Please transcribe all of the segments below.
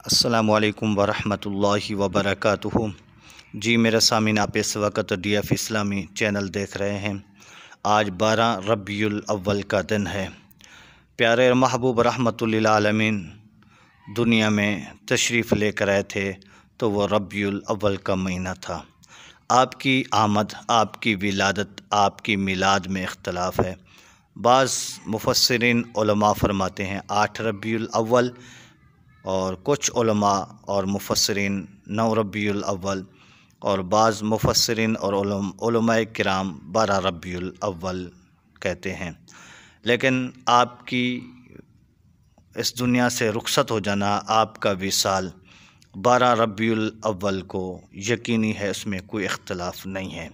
السلام علیکم ورحمۃ اللہ وبرکاتہ۔ جی میرے سامعین، آپ اس وقت ڈی ایف اسلامی چینل دیکھ رہے ہیں۔ آج 12 ربیع الاول کا دن ہے۔ پیارے محبوب رحمۃ للعالمین دنیا میں تشریف لے کر آئے تھے تو وہ ربیع الاول کا مہینہ تھا۔ آپ کی آمد، آپ کی ولادت، آپ کی میلاد میں اختلاف ہے۔ بعض مفسرین علماء فرماتے ہیں 8 ربیع الاول، اور کچھ علماء اور مفسرین 9 ربیع الاول، اور بعض مفسرین اور علماء کرام 12 ربیع الاول کہتے ہیں۔ لیکن آپ کی اس دنیا سے رخصت ہو جانا، آپ کا وصال 12 ربیع الاول کو یقینی ہے، اس میں کوئی اختلاف نہیں ہے۔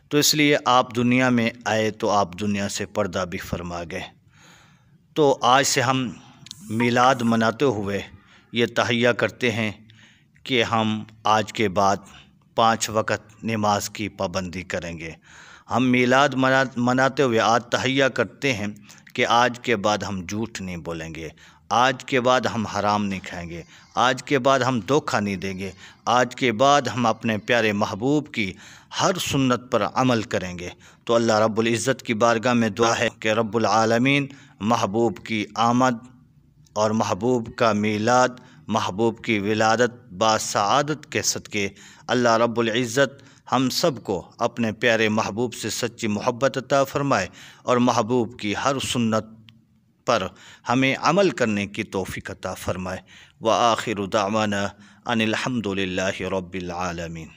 تو اس لیے آپ دنیا میں آئے تو آپ دنیا سے پردہ بھی فرما گئے۔ تو آج سے ہم میلاد مناتے ہوئے یہ تہیہ کرتے ہیں کہ ہم آج کے بعد 5 وقت نماز کی پابندی کریں گے۔ ہم میلاد مناتے ہوئے آج تہیہ کرتے ہیں کہ آج کے بعد ہم جھوٹ نہیں بولیں گے، آج کے بعد ہم حرام نہیں کھائیں گے، آج کے بعد ہم دھوکہ نہیں دیں گے، آج کے بعد ہم اپنے پیارے محبوب کی ہر سنت پر عمل کریں گے۔ تو اللہ رب العزت کی بارگاہ میں دعا ہے کہ رب العالمین محبوب کی آمد اور محبوب کا میلاد، محبوب کی ولادت باسعادت کے صدقے اللہ رب العزت ہم سب کو اپنے پیارے محبوب سے سچی محبت عطا فرمائے اور محبوب کی ہر سنت پر ہمیں عمل کرنے کی توفیق عطا فرمائے۔ وآخر دعوانا ان الحمد للہ رب العالمین۔